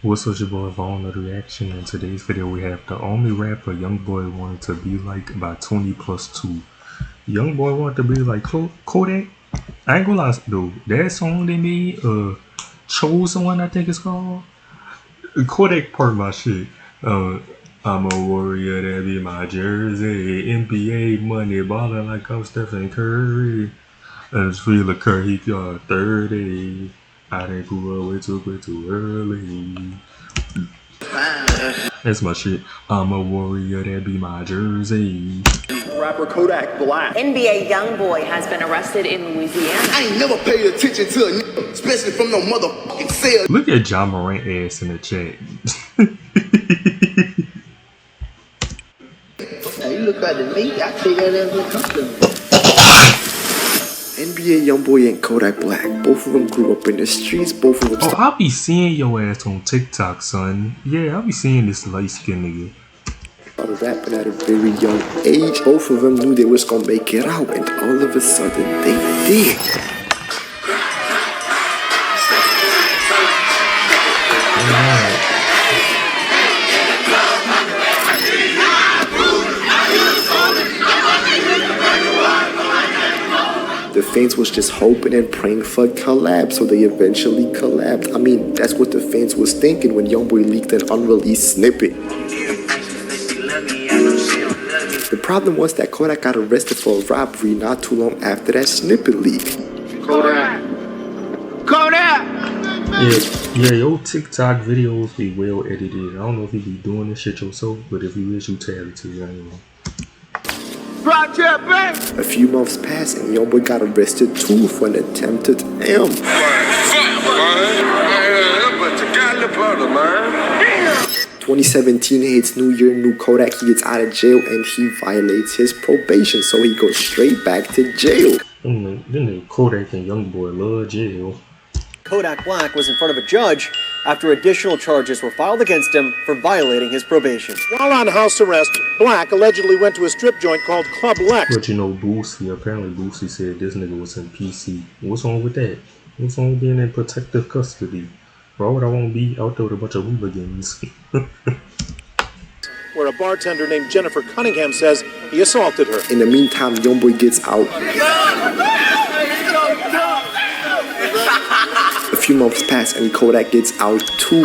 What's up, your boy Vaughn of the Reaction. In today's video, we have the only rapper Youngboy wanted to be like by 20+2. Youngboy wanted to be like Kodak. I ain't gonna lie, though. That song they made, Chosen One, I think it's called. Kodak part my shit. I'm a warrior, that be my jersey. NBA money, ballin' like I'm Stephen Curry. And it's feel like Curry got 30. I didn't grew up way too early. That's my shit. I'm a warrior, that be my jersey. Rapper Kodak Black. NBA Youngboy has been arrested in Louisiana. I ain't never paid attention to a nigga, especially from no motherfucking cell. Look at John Morant ass in the chat. Now you look better than me, I take that as a compliment. NBA Youngboy and Kodak Black. Both of them grew up in the streets. Both of them. Oh, I'll be seeing your ass on TikTok, son. Yeah, I'll be seeing this light-skinned nigga. Started rapping at a very young age. Both of them knew they was gonna make it out, and all of a sudden they did. The fans was just hoping and praying for a collab, so they eventually collabed. I mean, that's what the fans was thinking when Youngboy leaked an unreleased snippet. The problem was that Kodak got arrested for a robbery not too long after that snippet leak. Kodak! Yeah, your TikTok videos be well edited. I don't know if you be doing this shit yourself, but if you is, you talented. I ain't know. A few months passed and Youngboy got arrested too for an attempted M. 2017 hits New Year, new Kodak. He gets out of jail and he violates his probation, so he goes straight back to jail. Then Kodak and Youngboy love jail. Kodak Black was in front of a judge after additional charges were filed against him for violating his probation. While on house arrest, Black allegedly went to a strip joint called Club Lex. But you know, Boosie, apparently Boosie said this nigga was in PC. What's wrong with that? What's wrong with being in protective custody? Why would I want to be out there with a bunch of hooligans? Where a bartender named Jennifer Cunningham says he assaulted her. In the meantime, Youngboy gets out. A few months pass and Kodak gets out too.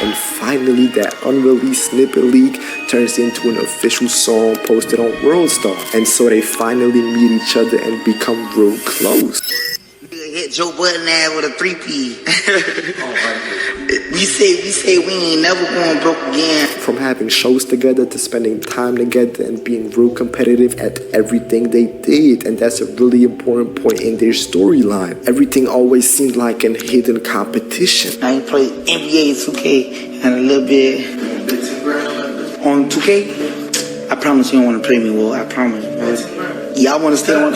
And finally, that unreleased snippet leak turns into an official song posted on World Star. And so they finally meet each other and become real close. Hit Joe Budden ass with a 3P. We say we ain't never going broke again. From having shows together to spending time together and being real competitive at everything they did. And that's a really important point in their storyline. Everything always seemed like a hidden competition. I ain't played NBA 2K and a little bit on 2K. I promise you don't want to play me well. I promise. Y'all want to stay on?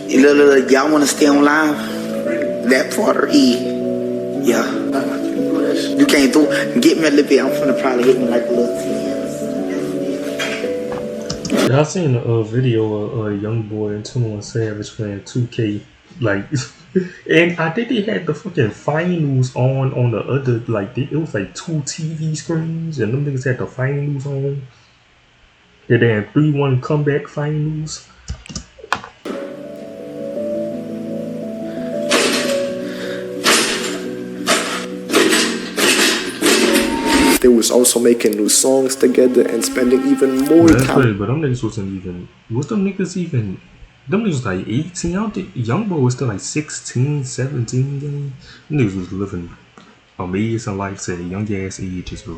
Look, y'all want to stay on live? That part or E? Yeah. You can't do. Get me a little bit. I'm finna probably hit me like a little 10. Y'all seen a video of Youngboy and 21 Savage playing 2K, like, and I think they had the fucking finals on the other, like, it was like 2 TV screens, and them niggas had the finals on. And then 3-1 comeback finals. They was also making new songs together and spending even more time. But them niggas wasn't even. Was them niggas even? Them niggas was like 18. I don't think Youngboy was still like 16, 17. Them niggas was living amazing life at a young ass ages, bro.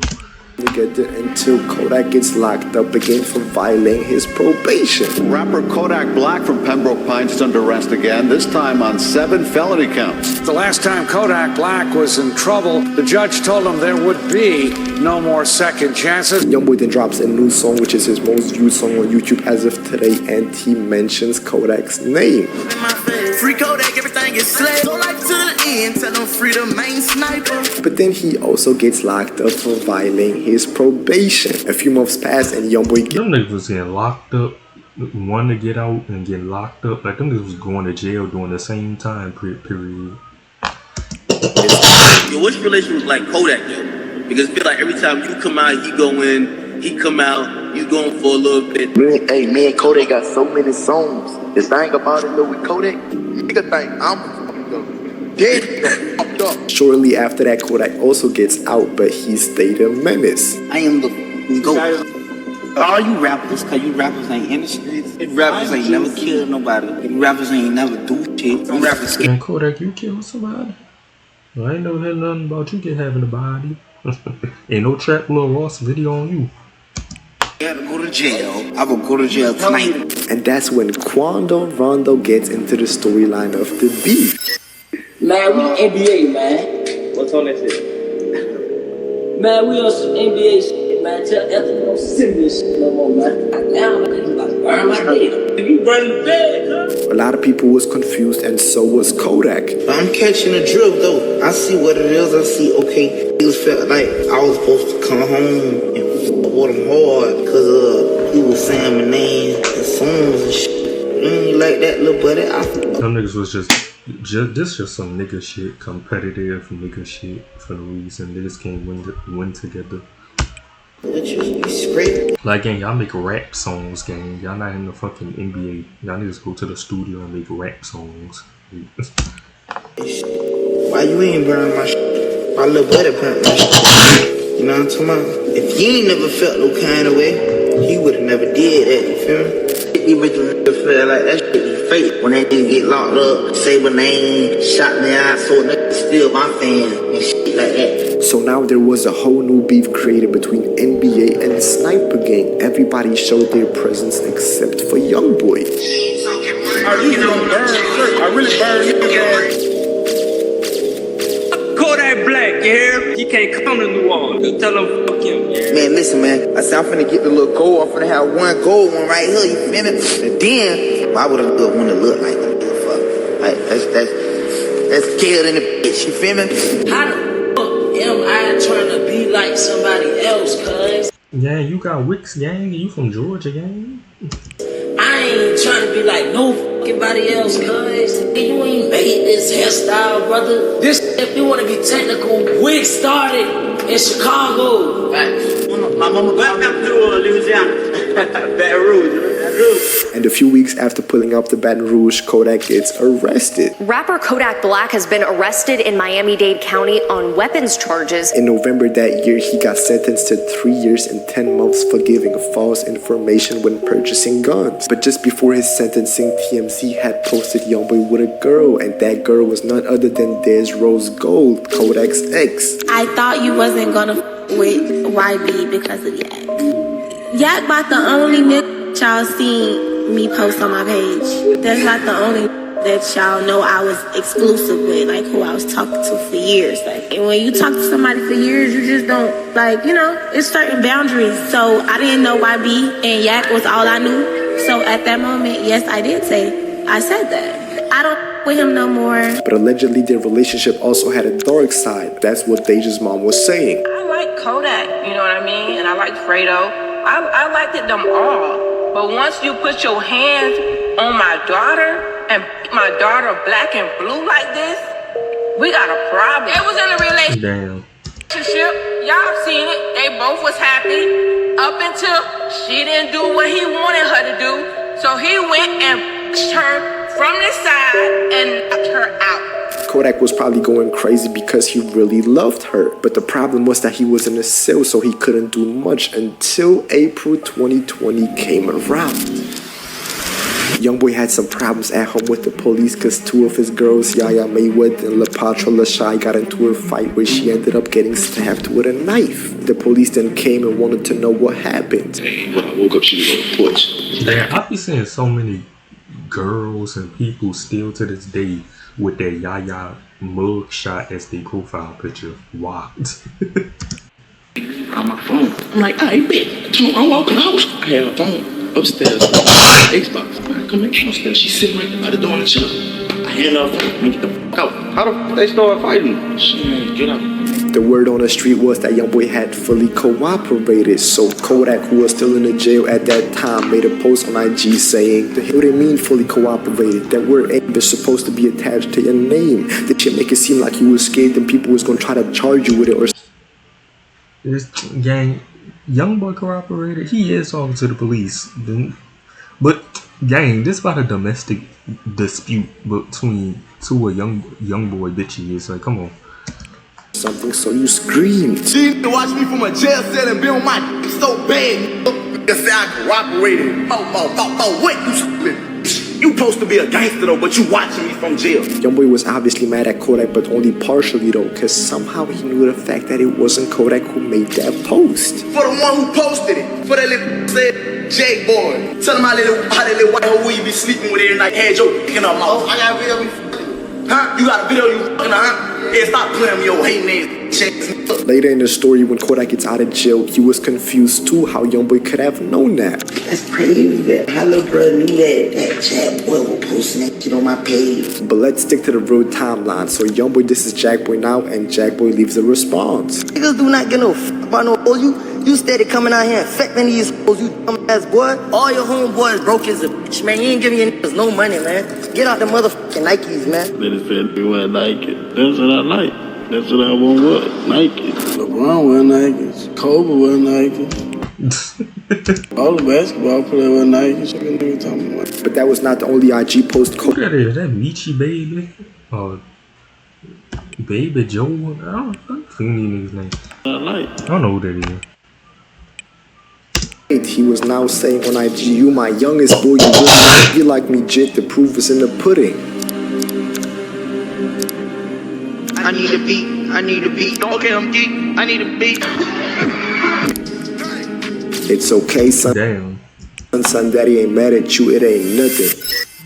Together until Kodak gets locked up again for violating his probation. Rapper Kodak Black from Pembroke Pines is under arrest again, this time on 7 felony counts. The last time Kodak Black was in trouble, the judge told him there would be no more second chances. Youngboy then drops a new song, which is his most viewed song on YouTube as of today, and he mentions Kodak's name. Free Kodak, everything is slave. Go like to the end, tell them free the main sniper. But then he also gets locked up for violating his probation. A few months pass and Youngboy gets... Them niggas was getting locked up, one to get out and get locked up. Like them niggas was going to jail during the same time period. Yo, what's your relationship like Kodak, yo? Because I feel like every time you come out, he go in, he come out, you going for a little bit. Me and Kodak got so many songs. The thing about it though with Kodak, nigga think I'm dead up. Shortly after that, Kodak also gets out, but he stayed a menace. I am the GOAT. All you rappers, cause you rappers ain't in the streets. You rappers ain't never killed nobody. You rappers ain't never do shit. You rappers And Kodak, you killed somebody? I ain't never heard nothing about you having a body. Ain't no Trap Lil Ross video on you. gotta go to jail. I will go to jail tonight. And that's when Quando Rondo gets into the storyline of the beef. Man, we NBA, man. What's on that shit? Man, we on some NBA shit, man. Tell Anthony don't send me this shit no more, man. Now I'm about to burn my data. You burn the bed, huh? A lot of people was confused, and so was Kodak. I'm catching a drift though. I see what it is. I see, okay, niggas felt like I was supposed to come home and with him hard because he was saying my name and songs and shit. You like that, little buddy? Some niggas was just some nigga shit, competitive nigga shit for no reason. Niggas can't win together. Like, gang, y'all make rap songs, gang. Y'all not in the fucking NBA. Y'all niggas go to the studio and make rap songs. Why you ain't burn my shit? My little buddy burnt my shit. You know what I'm talking about? If he ain't never felt no kind of way, he would've never did that, you feel me? Even if you feel like that shit is fake. When that nigga get locked up, say my name, shot me out, so nigga still my fan and shit like that. So now there was a whole new beef created between NBA and the Sniper Gang. Everybody showed their presence except for Youngboy. I really burn you. Kodak Black, you hear? He can't come to New Orleans. You tell him fuck him, yeah? Man, listen, man. I said I'm finna get the little gold. I'm finna have one gold one right here. You feel me? And then why would a little one to look like that? Fuck. Like that's killed in the bitch. You feel me? How the fuck am I trying to be like somebody else, cuz? Yeah, you got Wicks, gang. You from Georgia, gang. I ain't trying to be like no fucking body else, cuz. You ain't made this hairstyle, brother. This, if you want to be technical, we started in Chicago. Right. My mama back up to Louisiana. Baton Rouge. And a few weeks after pulling up to Baton Rouge, Kodak gets arrested. Rapper Kodak Black has been arrested in Miami-Dade County on weapons charges. In November that year, he got sentenced to 3 years and 10 months for giving false information when purchasing guns. But just before his sentencing, TMZ had posted Youngboy with a girl, and that girl was none other than Des Rose Gold, Kodak's ex. I thought you wasn't gonna with YB because of Yak. Yak about the only nigga y'all seen me post on my page. That's not the only that y'all know I was exclusive with, like who I was talking to for years. Like, and when you talk to somebody for years, you just don't, like, you know, it's certain boundaries. So I didn't know YB and Yak was all I knew. So at that moment, yes, I said that. I don't with him no more. But allegedly their relationship also had a dark side. That's what Deja's mom was saying. I like Kodak, you know what I mean? And I like Fredo. I liked it them all. But once you put your hands on my daughter and my daughter black and blue like this, we got a problem. It was in a relationship. Y'all seen it. They both was happy up until she didn't do what he wanted her to do. So he went and pushed her from the side and knocked her out. Kodak was probably going crazy because he really loved her. But the problem was that he was in a cell, so he couldn't do much until April 2020 came around. Youngboy had some problems at home with the police because two of his girls, Yaya Maywood and LaPatra Lashai, got into a fight where she ended up getting stabbed with a knife. The police then came and wanted to know what happened. Hey, when I woke up, she was on the porch. Damn, I be seeing so many girls and people still to this day with their Yaya mug shot as their profile picture. What? On my phone. I'm like, hey, bitch. I walk in the house. I had her phone upstairs. Xbox. I come in downstairs. She's sitting right there by the door on the chair. I hand her a phone. Get the fuck out. How the fuck they start fighting? Shit, get out. The word on the street was that Youngboy had fully cooperated, so Kodak, who was still in the jail at that time, made a post on IG saying, "The hell they mean fully cooperated? That word ain't been supposed to be attached to your name. That shit make it seem like you was scared and people was gonna try to charge you with it or." This gang, Youngboy cooperated. He is talking to the police, but gang, this about a domestic dispute between two of Youngboy bitches. Like, come on. Something, so you screamed. She used to watch me from a jail cell and be on my so bad. Just say I cooperated. What you stupid? You supposed to be a gangster though, but you watching me from jail. Youngboy was obviously mad at Kodak, but only partially though, cause somehow he knew the fact that it wasn't Kodak who made that post. For the one who posted it, for that little said Jake boy. Tell him how that little white hoe you be sleeping with every night had your dick in her mouth. I got a video of you fucking. Huh? You got a video of you fucking her, huh? Yeah, stop playing with your hating ass checks. Later in the story, when Kodak gets out of jail, he was confused too how Youngboy could have known that. That's crazy that my little brother knew that Jack Boy was posting that shit on my page. But let's stick to the real timeline. So Youngboy disses Jackboy now, and Jackboy leaves a response. Niggas do not get no fuck about no hoes. You steady coming out here infecting these hoes, you dumb ass boy. All your homeboys broke as a bitch, man. You ain't giving your niggas no money, man. Get out the motherfucking Nikes, man. They just said they wear Nike. That's what I like. That's what I want. What? Nike. LeBron wear Nikes. Kobe wear Nikes. All the basketball players wear Nikes. What nigga talking about? But that was not the only IG post. Who that is? That Michi Baby? Or Baby Joe? I don't think these names. I don't know who that is. He was now saying on IG, "You my youngest boy, you really be like me, jit. The proof is in the pudding." I need a beat. I need a beat. Okay, I'm geek. I need a beat. It's okay, son. Damn. Son, daddy ain't mad at you. It ain't nothing.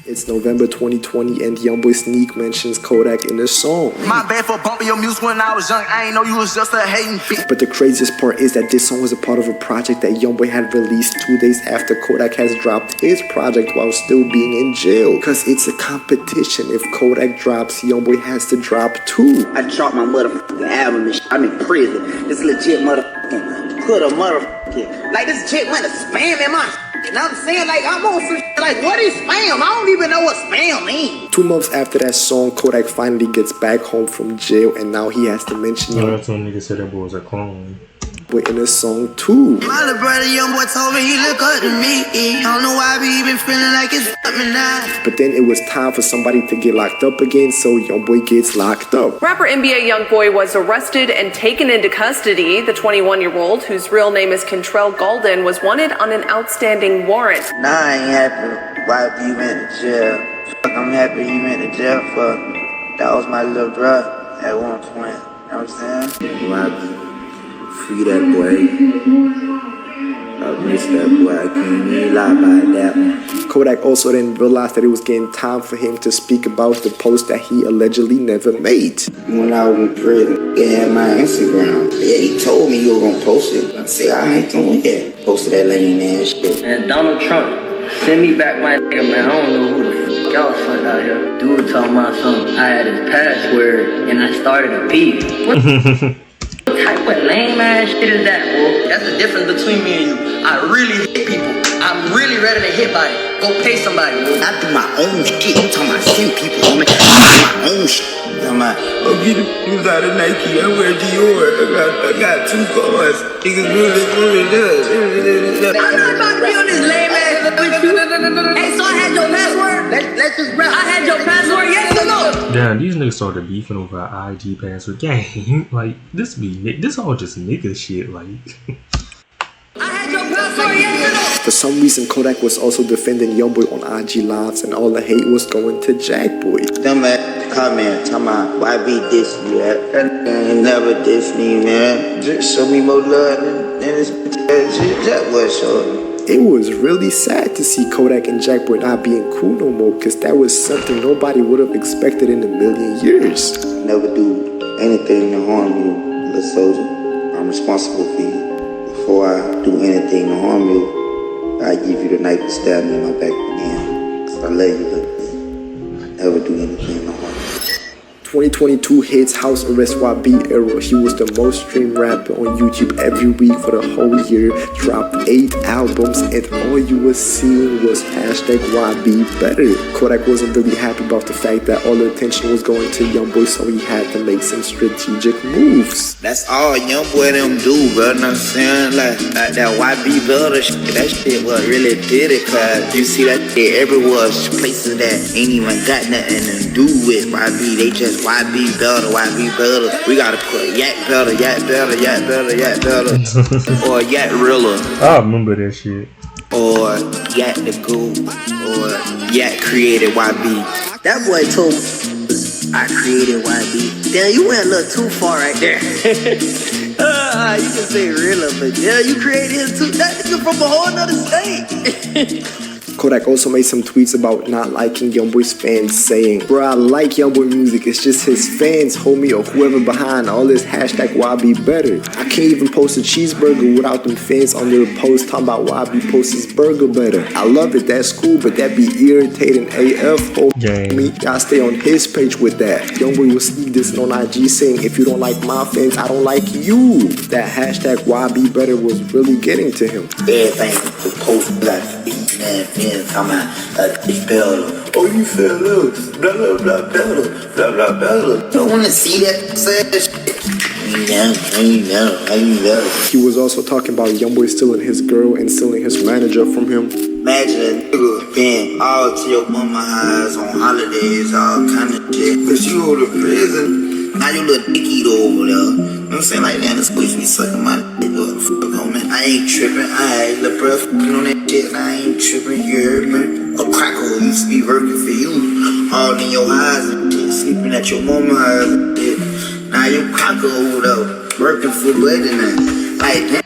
It's November 2020, and Youngboy Sneak mentions Kodak in the song. My bad for bumping your music when I was young. I ain't know you was just a hating bitch. But the craziest part is that this song was a part of a project that Youngboy had released 2 days after Kodak has dropped his project while still being in jail. Cause it's a competition. If Kodak drops, Youngboy has to drop too. I dropped my motherfucking album and shit. I'm in prison. This legit motherfucking put a motherfucking like this chick went to spam in my. You know what I'm saying? Like, I'm on some shit. Like, what is spam? I don't even know what spam means. 2 months after that song, Kodak finally gets back home from jail, and now he has to mention that's when niggas said that boy was a clone. Youngboy in a song too. My little brother, Youngboy, told me he look up to me. I don't know why I be even feeling like it's something now. But then it was time for somebody to get locked up again, so Youngboy gets locked up. Rapper NBA Youngboy was arrested and taken into custody. The 21-year-old, whose real name is Kentrell Golden, was wanted on an outstanding warrant. Nah, I ain't happy why you went to jail. I'm happy he went to jail for. That was my little brother at one point. You know what I'm saying? Free that boy. I miss that boy. I can't even lie about that one. Kodak also then realized that it was getting time for him to speak about the post that he allegedly never made. When I was in prison, he had my Instagram. Yeah, he told me you were gonna post it. I said, I ain't doing it. Posted that lame ass shit. And Donald Trump, send me back my nigga, man. I don't know who the fuck y'all fuck out here. Dude talking about something. I had his password and I started a beef. What type of lame ass shit is that, boy? That's the difference between me and you. I really hit people. I'm really ready to hit body. Go pay somebody, boy. I do my own shit. You talking about send people, homie? I do my own shit. I'm like, go get the shoes out of Nike. I wear Dior. I got 2 cars. Niggas really does. I'm not about to be on this lame ass with you. Hey, so I had your password? Let's just rap. I had your password, yes or no? Damn, these niggas started beefing over IG password. Gang, like, this all just nigga shit, like. I had your password, yes or no? For some reason, Kodak was also defending Youngboy on IG Lives, and all the hate was going to Jackboy. Them comment, talking about why be diss me, and never diss me, man. Just show me more love than this shit Jackboy showed me. It was really sad to see Kodak and Jackboy not being cool no more, because that was something nobody would have expected in a million years. Never do anything to harm you, little soldier. I'm responsible for you. Before I do anything to harm you, I give you the knife to stab me in my back again. Cause I love you, but never do anything to harm you. 2022 hits House Arrest YB era. He was the most streamed rapper on YouTube every week for the whole year. Dropped 8 albums and all you was seeing was hashtag YB better. Kodak wasn't really happy about the fact that all the attention was going to Youngboy, so he had to make some strategic moves. That's all Youngboy them do, bro. Know what I'm saying? Like that YB builder shit, that shit what really did it, cause you see that shit everywhere, places that ain't even got nothing to do with YB. They just YB builder, YB builder. We gotta put Yak builder, Yak builder, Yak builder, Yak builder, or Yak Rilla. I remember that shit. Or Yak the Goo, or Yak created YB. That boy told me I created YB. Damn, you went a little too far right there. You can say Rilla, but yeah, you created him too. That nigga from a whole nother state. Kodak also made some tweets about not liking Youngboy's fans, saying, "Bro, I like Youngboy music, it's just his fans, homie, or whoever behind all this hashtag YB better. I can't even post a cheeseburger without them fans on their post talking about YB posts his burger better. I love it, that's cool, but that be irritating AF, homie. Y'all stay on his page with that." Youngboy was sneak dissing on IG saying, "If you don't like my fans, I don't like you." That hashtag YB better was really getting to him. Everything the post like and talking about this builder. Oh, you fell up. Blah blah blah builder. Blah blah blah. Don't wanna see that sad shit. He was also talking about Youngboy stealing his girl and stealing his manager from him. Imagine a nigga being all to your mama house on holidays, all kind of shit. Cause you go to prison, now you little dick eater over there. You know what I'm saying? Like, damn, this bitch be sucking my dick. Fuck on, man. I ain't tripping. I little bro fucking on that shit. I ain't tripping. You heard me? A cracker used to be working for you, all in your eyes and shit, sleeping at your mama house and shit. Now you cracker over there working for blood and like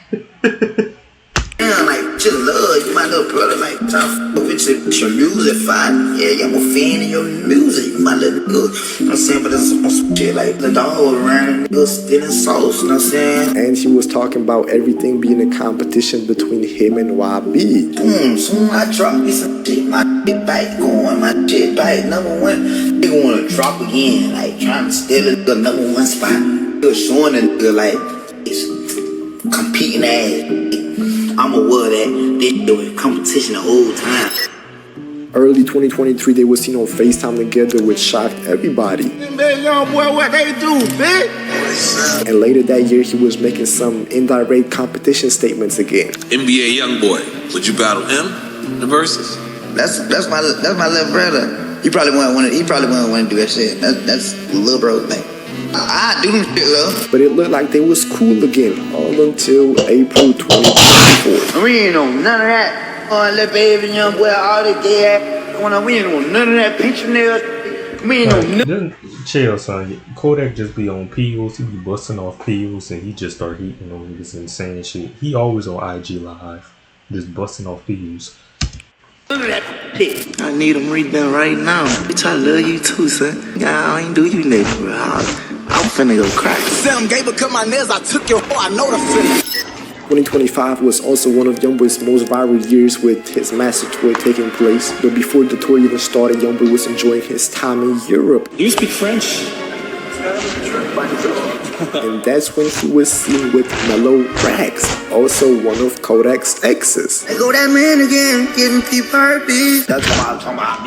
damn, like just love you, my little brother. Like talk with your music fine. Yeah, I'm a fan of your music, my little nigga. You know what I'm saying? But it's some shit like the dog around nigga stealing sauce. You know what I'm saying? And he was talking about everything being a competition between him and YB. Soon I drop me some shit, my shit bike going, my shit bike #1. Nigga wanna drop again, like trying to steal the #1 spot. Nigga showing a nigga like it's competing ass. I'm aware that they doing competition the whole time. Early 2023, they were seen on FaceTime together, which shocked everybody. Man, young boy, what they do, bitch? And later that year, he was making some indirect competition statements again. NBA Youngboy, would you battle him? The verses? That's my little brother. He probably wouldn't want to do that shit. That's little bro thing. I do them shit though. But it looked like they was cool again, all until April 2024. We ain't know none of that. Oh, little baby, young boy, all the gay ass going on. We ain't know none of that picture nails. We ain't know nothing. Chill, son. Kodak just be on pills. He be busting off pills, and he just start eating on this insane shit. He always on IG Live, just busting off pills. I need them redone right now. Bitch, I love you too, son. I ain't do you nothing, bro. I'm finna go cry. Sam gave a cut my nails, I took your hoe, I know the feeling. 2025 was also one of Youngboy's most viral years with his massive tour taking place. But before the tour even started, Youngboy was enjoying his time in Europe. You speak French? And that's when he was seen with Mellow Rags, also one of Kodak's exes. There go that man again, giving people herpes. That's why I'm talking about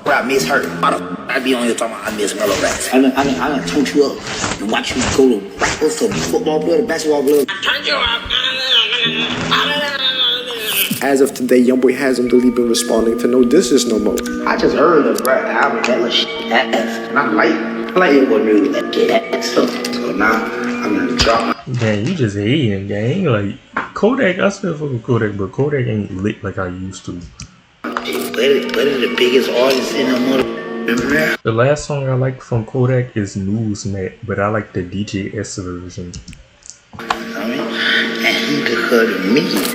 I miss her. I be on here talking about I miss Mellow Rags. I done turned you up and watch you go to rappers, to football player, basketball player. Turned you up. As of today, Youngboy hasn't really been responding to no disses no more. I just heard the rap album, that little shit, and I like it when really that get that stuff. So now I'm gonna drop. Dang, you just hating, gang. Like Kodak, I still fuck with Kodak, but Kodak ain't lit like I used to. What is the biggest artist in the mother? The last song I like from Kodak is Newsnet, but I like the DJS version.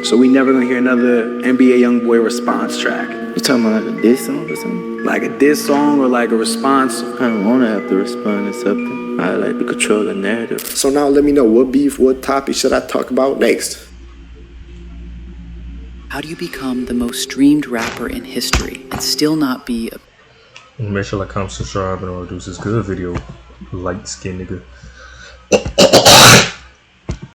So we never gonna hear another NBA Youngboy response track. You talking about like a diss song or something? Like a diss song or like a response? I don't wanna have to respond to something. I like to control the narrative. So now let me know, what beef, what topic should I talk about next? How do you become the most streamed rapper in history and still not be a Make sure like, comment, subscribe, and all do this good video. Light skin nigga.